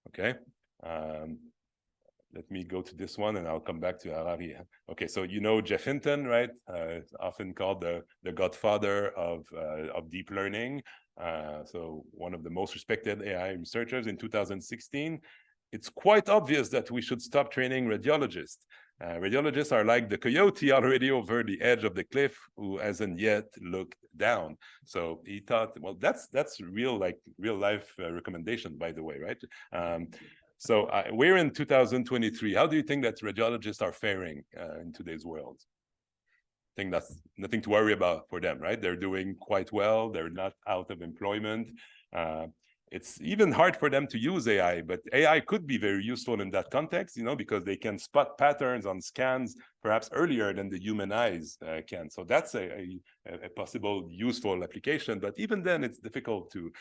okay? Let me go to this one and I'll come back to Harari. Okay, so Jeff Hinton, right? Often called the godfather of deep learning. So one of the most respected AI researchers. In 2016, it's quite obvious that we should stop training radiologists. Radiologists are like the coyote already over the edge of the cliff who hasn't yet looked down. So he thought, well, that's real life recommendation, by the way, right? So we're in 2023. How do you think that radiologists are faring in today's world? I think that's nothing to worry about for them, right? They're doing quite well. They're not out of employment. It's even hard for them to use AI, but AI could be very useful in that context, because they can spot patterns on scans perhaps earlier than the human eyes can. So that's a possible useful application, but even then it's difficult to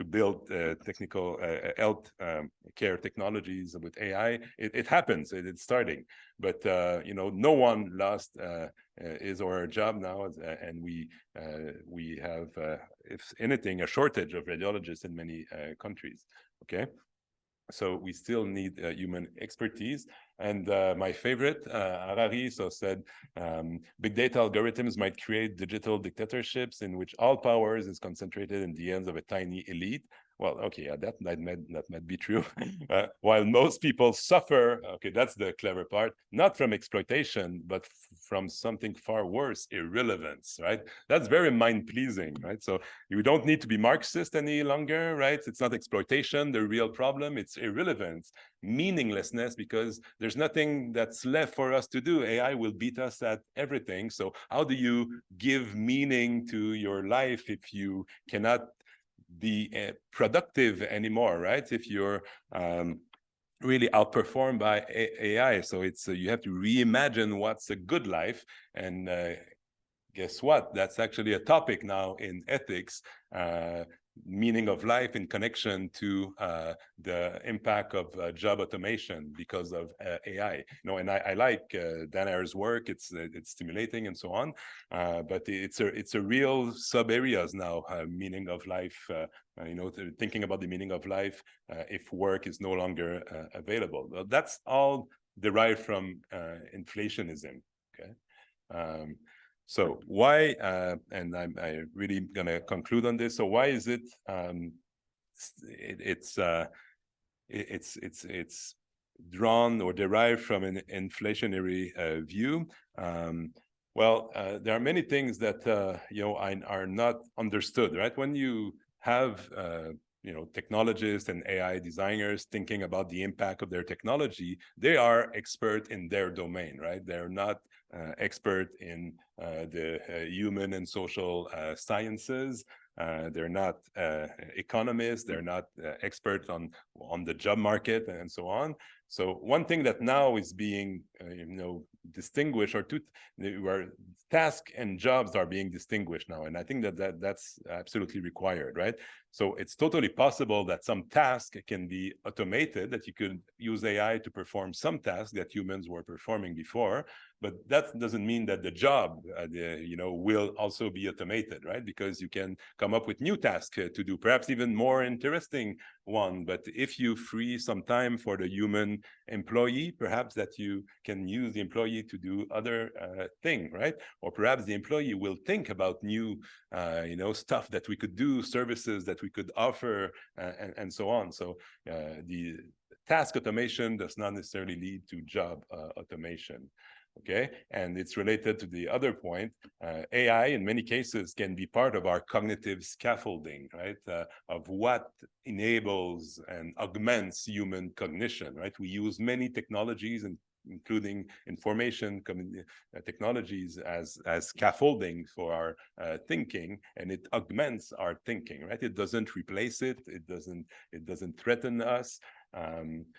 build technical health care technologies with AI. It happens, it's starting, but no one lost his or her job now, and we have, if anything, a shortage of radiologists in many countries. Okay, So we still need human expertise. And my favorite, Harari, said, big data algorithms might create digital dictatorships in which all powers is concentrated in the hands of a tiny elite. Well, okay, yeah, that might be true. While most people suffer, okay, that's the clever part, not from exploitation, but from something far worse, irrelevance, right? That's very mind-pleasing, right? So you don't need to be Marxist any longer, right? It's not exploitation, the real problem, it's irrelevance, meaninglessness, because there's nothing that's left for us to do. AI will beat us at everything. So how do you give meaning to your life if you cannot be productive anymore, right? If you're really outperformed by AI. So it's you have to reimagine what's a good life. And guess what? That's actually a topic now in ethics, meaning of life in connection to the impact of job automation because of AI. You know, and I like Dan Ayer's work. It's stimulating and so on, but it's a real sub areas now. Meaning of life. You know, thinking about the meaning of life if work is no longer available. Well, that's all derived from inflationism. Okay. So why, and I'm really going to conclude on this. So why is it? It's drawn or derived from an inflationary view. Well, there are many things that you know are not understood, right? When you have you know, technologists and AI designers thinking about the impact of their technology, they are expert in their domain, right? They're not expert in the human and social sciences. They're not economists. They're not experts on the job market and so on. So one thing that now is being you know, distinguished, or where tasks and jobs are being distinguished now, and I think that's absolutely required, right? So it's totally possible that some task can be automated, that you could use AI to perform some tasks that humans were performing before, but that doesn't mean that the job you know, will also be automated, right? Because you can come up with new tasks to do, perhaps even more interesting one. But if you free some time for the human employee, perhaps that you can use the employee to do other thing, right? Or perhaps the employee will think about new you know, stuff that we could do, services that we could offer, and so on. So the task automation does not necessarily lead to job automation. Okay, and it's related to the other point. AI in many cases can be part of our cognitive scaffolding, right? Of what enables and augments human cognition, right? We use many technologies, and including information technologies as scaffolding for our thinking, and it augments our thinking, right? It doesn't replace it. It doesn't threaten us.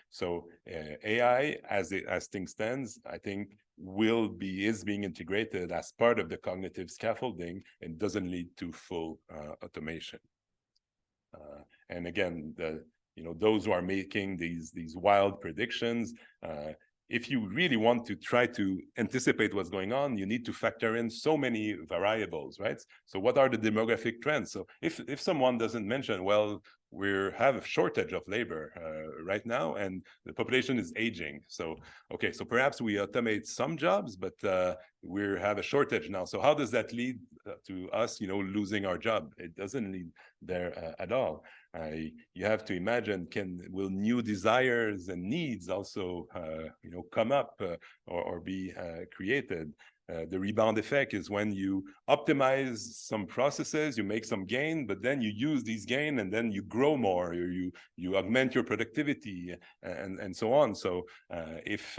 So AI, as things stands, I think is being integrated as part of the cognitive scaffolding, and doesn't lead to full automation. And again, you know, those who are making these wild predictions, if you really want to try to anticipate what's going on, you need to factor in so many variables, right? So what are the demographic trends? So if someone doesn't mention, well, we have a shortage of labor right now, and the population is aging. So, okay, so perhaps we automate some jobs, but we have a shortage now. So how does that lead to us, you know, losing our job? It doesn't lead there at all. You have to imagine, will new desires and needs also, you know, come up or be created? The rebound effect is when you optimize some processes, you make some gain, but then you use these gain and then you grow more, or you augment your productivity, and so on. So if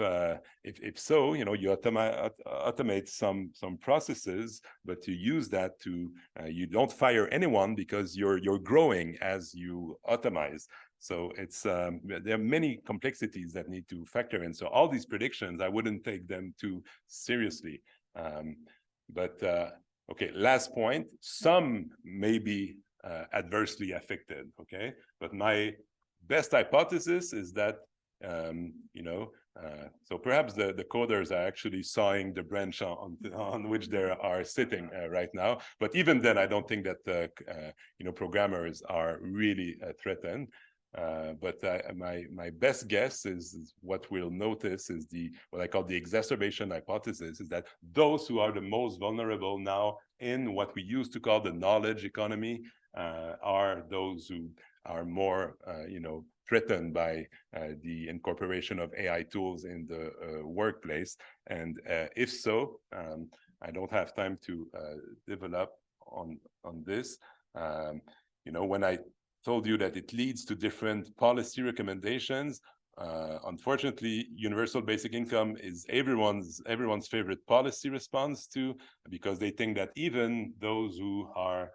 so, you know, you automate some processes, but you use that to you don't fire anyone because you're growing as you automate. So it's there are many complexities that need to factor in. So all these predictions, I wouldn't take them too seriously. But okay, last point, some may be adversely affected, okay? But my best hypothesis is that, you know, so perhaps the coders are actually sawing the branch on which they are sitting right now. But even then, I don't think that, you know, programmers are really threatened. But my best guess is what we'll notice is what I call the exacerbation hypothesis, is that those who are the most vulnerable now in what we used to call the knowledge economy are those who are more, threatened by the incorporation of AI tools in the workplace. And if so, I don't have time to develop on this. When I told you that it leads to different policy recommendations, unfortunately, universal basic income is everyone's favorite policy response to, because they think that even those who are,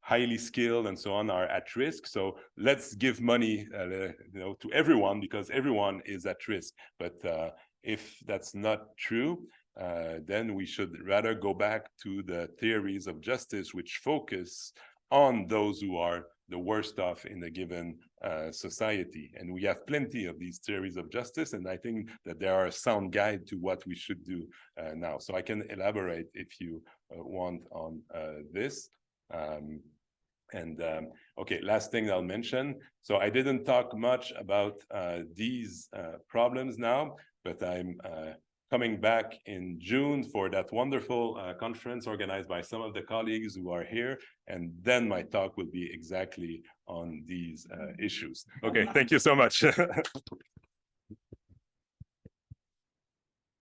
highly skilled and so on are at risk. So let's give money, to everyone, because everyone is at risk. But if that's not true, then we should rather go back to the theories of justice, which focus on those who are the worst off in a given society. And we have plenty of these theories of justice, and I think that they are a sound guide to what we should do now. So I can elaborate if you want on this. Okay, last thing I'll mention. So I didn't talk much about these problems now, but I'm coming back in June for that wonderful conference organized by some of the colleagues who are here. And then my talk will be exactly on these issues. Okay, thank you so much.